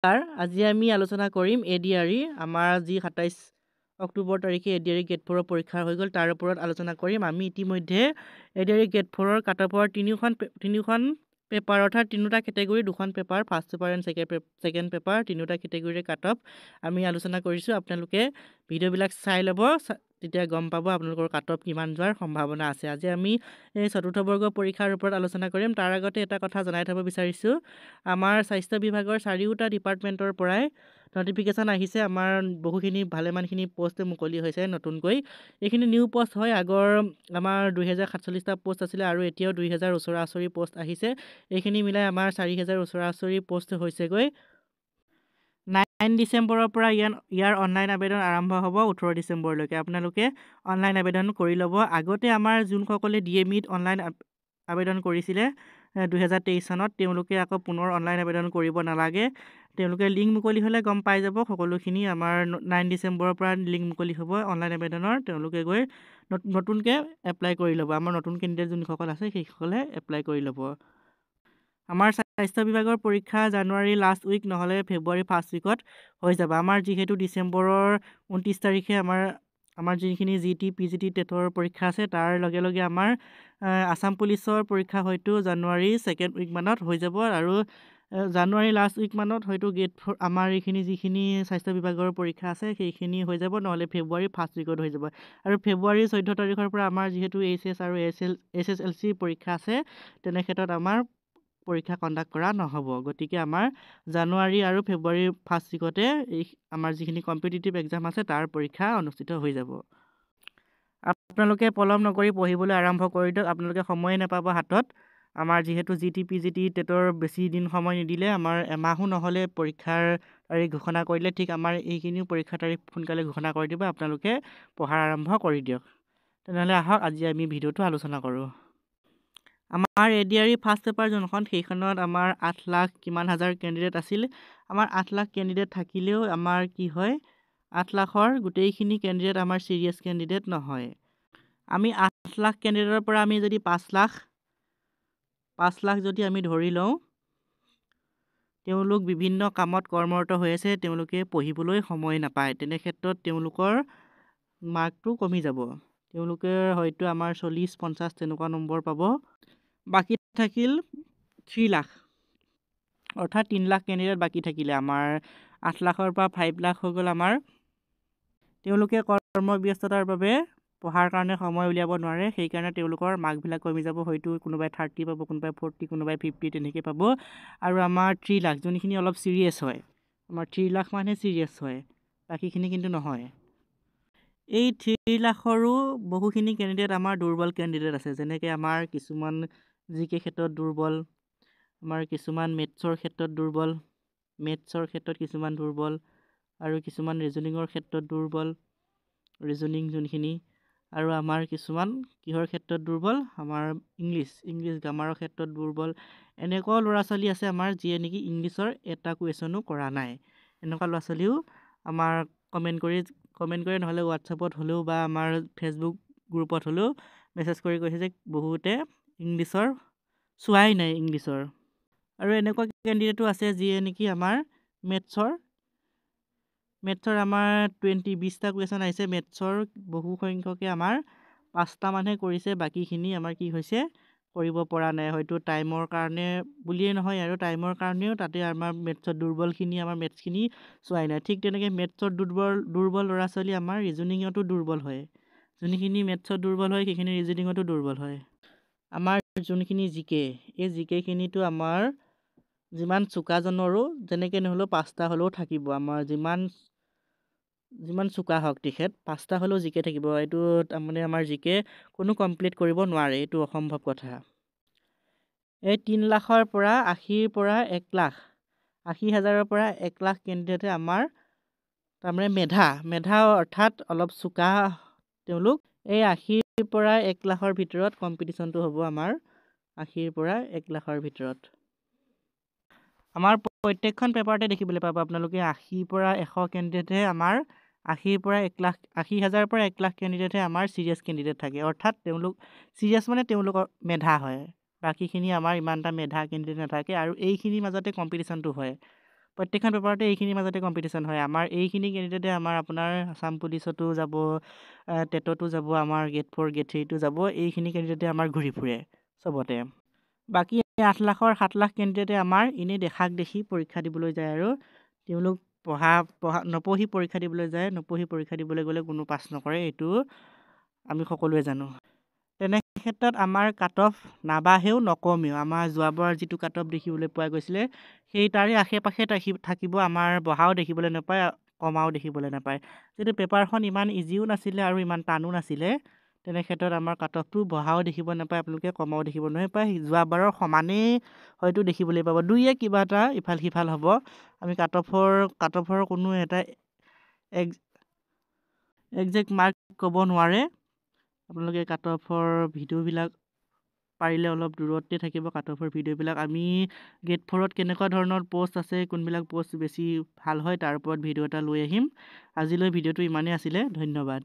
আজি আমি আলোচনা কৰিম এডিআৰই আমাৰ যি ২৭ অক্টোবৰ তাৰিখে এডিআৰই গেট 4 পৰীক্ষা হৈ গ'ল তাৰ ওপৰত আলোচনা কৰিম। আমি ইতিমধ্যে এডিআৰই গেট 4 কাটঅফৰ তিনিখন পেপাৰ অৰ্থাৎ তিনিটা কেটেগৰী, দুখন paper, first paper and second paper, তিনিটা কেটেগৰীৰে কাটঅফ আমি আলোচনা কৰিছোঁ। আপোনালোকে ভিডিঅ'বিলাক চাই ল'ব, তেতিয়া গম পাব আপোনালোকৰ কাটঅফ কিমান যোৱাৰ সম্ভাৱনা আছে। আজি আমি এই চতুৰ্থ বৰ্গ পৰীক্ষাৰ ওপৰত আলোচনা কৰিম। তাৰ আগতে এটা কথা জনাই থ'ব বিচাৰিছোঁ, আমাৰ স্বাস্থ্য বিভাগৰ চাৰিওটা ডিপাৰ্টমেণ্টৰ পৰাই নটিফিকেশ্যন আহিছে। আমাৰ বহুখিনি ভালেমানখিনি পষ্ট মুকলি হৈছে নতুনকৈ। এইখিনি নিউ পষ্ট হয়। আগৰ আমাৰ 2047টা পষ্ট আছিলে আৰু এতিয়াও 2000 ওচৰা-ওচৰি পষ্ট আহিছে। এইখিনি মিলাই আমাৰ 4000 ওচৰা-ওচৰি পষ্ট হৈছেগৈ। 9 ডিচেম্বৰৰ পৰা ইয়াৰ অনলাইন আবেদন আৰম্ভ হ'ব 18 ডিচেম্বৰলৈকে। আপোনালোকে অনলাইন আবেদন কৰি ল'ব। আগতে আমাৰ যোনসকলে ডিএমইত অনলাইন আবেদন কৰিছিলে 2023 চনত, তেওঁলোকে আকৌ পুনৰ অনলাইন আবেদন কৰিব নালাগে। তেওঁলোকে লিংক মুকলি হ'লে গম পাই যাব সকলোখিনি। আমাৰ 9 ডিচেম্বৰৰ পৰা লিংক মুকলি হ'ব অনলাইন আবেদনৰ। তেওঁলোকে গৈ নতুনকৈ এপ্লাই কৰি ল'ব। আমাৰ নতুন কেণ্ডিডেট যোনসকল আছে সেইসকলে এপ্লাই কৰি ল'ব। আমাৰ স্বাস্থ্য বিভাগৰ পৰীক্ষা জানুৱাৰী লাষ্ট উইক নহ'লে ফেব্ৰুৱাৰী ফাৰ্ষ্ট উইকত হৈ যাব। আমাৰ যিহেতু ডিচেম্বৰৰ 29 তাৰিখে আমাৰ যিখিনি জিটি পিজিটি টেটৰ পৰীক্ষা আছে, তাৰ লগে লগে আমাৰ আছাম পুলিচৰ পৰীক্ষা হয়তো জানুৱাৰী ছেকেণ্ড উইক মানত হৈ যাব আৰু জানুৱাৰী লাষ্ট উইক মানত হয়তো গেট 4 আমাৰ এইখিনি যিখিনি স্বাস্থ্য বিভাগৰ পৰীক্ষা আছে সেইখিনি হৈ যাব, নহ'লে ফেব্ৰুৱাৰী ফাৰ্ষ্ট উইকত হৈ যাব। আৰু ফেব্ৰুৱাৰী 14 তাৰিখৰ পৰা আমাৰ যিহেতু এইচএছ আৰু এছএছএলচি পৰীক্ষা আছে, তেনে ক্ষেত্ৰত আমাৰ পৰীক্ষা কণ্ডাক্ট কৰা নহ'ব। গতিকে আমাৰ জানুৱাৰী আৰু ফেব্ৰুৱাৰী ফাৰ্ষ্ট উইকতে আমাৰ যিখিনি কম্পিটিটিভ এক্সাম আছে তাৰ পৰীক্ষা অনুষ্ঠিত হৈ যাব। আপোনালোকে পলম নকৰি পঢ়িবলৈ আৰম্ভ কৰি দিয়ক। আপোনালোকে সময়ে নাপাব হাতত। আমাৰ যিহেতু জিটি পিজিটি টেটৰ বেছি দিন সময় নিদিলে, আমাৰ এমাহো নহ'লে পৰীক্ষাৰ তাৰিখ ঘোষণা কৰিলে, ঠিক আমাৰ এইখিনিও পৰীক্ষাৰ তাৰিখ সোনকালে ঘোষণা কৰি দিব। আপোনালোকে পঢ়াৰ আৰম্ভ কৰি দিয়ক। তেনেহ'লে আহক আজি আমি ভিডিঅ'টো আলোচনা কৰোঁ। আমাৰ এডিআৰই ফাৰ্ষ্ট পেপাৰ যোনখন, সেইখনত আমাৰ 8 লাখ কিমান হাজাৰ কেণ্ডিডেট আছিল। আমাৰ 8 লাখ কেণ্ডিডেট থাকিলেও আমাৰ কি হয়, 8 লাখৰ গোটেইখিনি কেণ্ডিডেট আমাৰ চিৰিয়াছ কেণ্ডিডেট নহয়। আমি 8 লাখ কেণ্ডিডেটৰ পৰা আমি যদি 5 লাখ যদি আমি ধৰি লওঁ, তেওঁলোক বিভিন্ন কামত কৰ্মৰত হৈ আছে, তেওঁলোকে পঢ়িবলৈ সময় নাপায়। তেনে ক্ষেত্ৰত তেওঁলোকৰ মাৰ্কটো কমি যাব। তেওঁলোকে হয়তো আমাৰ 40-50 তেনেকুৱা নম্বৰ পাব। বাকী থাকিল 3 লাখ, অৰ্থাৎ 3 লাখ কেণ্ডিডেট বাকী থাকিলে। আমাৰ 8 লাখৰ পৰা 5 লাখ হৈ গ'ল আমাৰ। তেওঁলোকে কৰ্মব্যস্ততাৰ বাবে পঢ়াৰ কাৰণে সময় উলিয়াব নোৱাৰে, সেইকাৰণে তেওঁলোকৰ মাৰ্কবিলাক কমি যাব। হয়তো কোনোবাই 30 পাব, কোনোবাই 40, কোনোবাই 50 তেনেকৈ পাব। আৰু আমাৰ 3 লাখ যোনখিনি অলপ চিৰিয়াছ হয়, আমাৰ 3 লাখ মানে চিৰিয়াছ হয়, বাকীখিনি কিন্তু নহয়। এই 3 লাখৰো বহুখিনি কেণ্ডিডেট আমাৰ দুৰ্বল কেণ্ডিডেট আছে। যেনেকৈ আমাৰ কিছুমান জিকে ক্ষেত্ৰত দুৰ্বল, আমাৰ কিছুমান মেথছৰ ক্ষেত্ৰত দুৰ্বল, কিছুমান দুৰ্বল, আৰু কিছুমান ৰিজনিঙৰ ক্ষেত্ৰত দুৰ্বল, ৰিজনিং যোনখিনি, আৰু আমাৰ কিছুমান কিহৰ ক্ষেত্ৰত দুৰ্বল, আমাৰ ইংলিছ গ্ৰামাৰৰ ক্ষেত্ৰত দুৰ্বল। এনেকুৱা ল'ৰা ছোৱালী আছে আমাৰ যিয়ে নেকি ইংলিছৰ এটা কুৱেশ্যনো কৰা নাই। এনেকুৱা ল'ৰা ছোৱালীও আমাৰ কমেণ্ট কৰি নহ'লে হোৱাটছআপত হ'লেও বা আমাৰ ফেচবুক গ্ৰুপত হ'লেও মেছেজ কৰি কৈছে যে বহুতে ইংলিছৰ চোৱাই নাই ইংলিছৰ। আৰু এনেকুৱা কেণ্ডিডেটো আছে যিয়ে নেকি আমাৰ মেথছৰ আমাৰ 20টা কুৱেশ্যন আহিছে। মেথছৰ বহু সংখ্যকে আমাৰ 5টা মানহে কৰিছে, বাকীখিনি আমাৰ কি হৈছে কৰিব পৰা নাই। হয়তো টাইমৰ কাৰণে বুলিয়েই নহয়, আৰু টাইমৰ কাৰণেও তাতে আমাৰ মেথছত দুৰ্বলখিনি আমাৰ মেথছখিনি চোৱাই নাই। ঠিক তেনেকৈ মেথছত দুৰ্বল ল'ৰা ছোৱালী আমাৰ ৰিজনিঙতো দুৰ্বল হয়। যোনখিনি মেথছত দুৰ্বল হয় সেইখিনি ৰিজনিঙতো দুৰ্বল হয়। আমাৰ যোনখিনি জিকে, এই জিকেখিনিতো আমাৰ যিমান চোকাজনৰো যেনেকৈ নহ'লেও 5টা হ'লেও থাকিব। আমাৰ যিমান চোকা হওক তেখেত, 5টা হ'লেও জিকে থাকিব। এইটো তাৰমানে আমাৰ জিকে কোনো কমপ্লিট কৰিব নোৱাৰে, এইটো অসম্ভৱ কথা। এই 3 লাখৰ পৰা 80ৰ পৰা 1 লাখ, 80,000ৰ পৰা 1 লাখ কেণ্ডিডেটে আমাৰ তাৰমানে মেধা অৰ্থাৎ অলপ চোকা তেওঁলোক। এই 80ৰ পৰা 1 লাখৰ ভিতৰত কম্পিটিশ্যনটো হ'ব আমাৰ 80ৰ পৰা 1 লাখৰ ভিতৰত। আমাৰ প্ৰত্যেকখন পেপাৰতে দেখিবলৈ পাব আপোনালোকে 80ৰ পৰা 100 কেণ্ডিডেটহে আমাৰ 80,000 পৰা 1 লাখ কেণ্ডিডেটহে আমাৰ চিৰিয়াছ কেণ্ডিডেট থাকে। অৰ্থাৎ তেওঁলোক চিৰিয়াছ মানে তেওঁলোকৰ মেধা হয়, বাকীখিনি আমাৰ ইমান এটা মেধা কেণ্ডিডেট নাথাকে। আৰু এইখিনিৰ মাজতে কম্পিটিশ্যনটো হয়। প্ৰত্যেকখন পেপাৰতে এইখিনিৰ মাজতে কম্পিটিশ্যন হয়। আমাৰ এইখিনি কেণ্ডিডেটে আমাৰ আপোনাৰ আসাম পুলিচতো যাব, টেটতো যাব, আমাৰ গেট 4 গেট 3তো যাব। এইখিনি কেণ্ডিডেটে আমাৰ ঘূৰি ফুৰে চবতে। বাকী 8 লাখৰ 7 লাখ কেণ্ডিডেটে আমাৰ এনেই দেখাক দেখি পৰীক্ষা দিবলৈ যায় আৰু তেওঁলোক নপঢ়ি পৰীক্ষা দিবলৈ যায়। নপঢ়ি পৰীক্ষা দিবলৈ গ'লে কোনো পাছ নকৰে, এইটো আমি সকলোৱে জানো। তেনে ক্ষেত্ৰত আমাৰ কাট অফ নাবাঢ়েও নকমেও। আমাৰ যোৱাবাৰ যিটো কাট অফ দেখিবলৈ পোৱা গৈছিলে সেই তাৰে আশে পাশে থাকিব। আমাৰ বঢ়াও দেখিবলৈ নাপায়, কমাও দেখিবলৈ নাপায়। যিহেতু পেপাৰখন ইমান ইজিও নাছিলে আৰু ইমান টানো নাছিলে, তেনে ক্ষেত্ৰত আমাৰ কাট অফটো বঢ়াও দেখিব নাপায়, আপোনালোকে কমাও দেখিব নাপায়। যোৱাবাৰৰ সমানেই হয়তো দেখিবলৈ পাব, দুয়ে কিবা এটা ইফাল সিফাল হ'ব। আমি কাট অফৰ কোনো এটা একজেক্ট মাৰ্ক ক'ব নোৱাৰে। আপোনালোকে কাট অফৰ ভিডিঅ'বিলাক পাৰিলে অলপ দূৰতে থাকিব। কাট অফৰ ভিডিঅ'বিলাক আমি গেট 4ত কেনেকুৱা ধৰণৰ প'ষ্ট আছে, কোনবিলাক প'ষ্ট বেছি ভাল হয় তাৰ ওপৰত ভিডিঅ' এটা লৈ আহিম। আজিলৈ ভিডিঅ'টো ইমানেই আছিলে। ধন্যবাদ।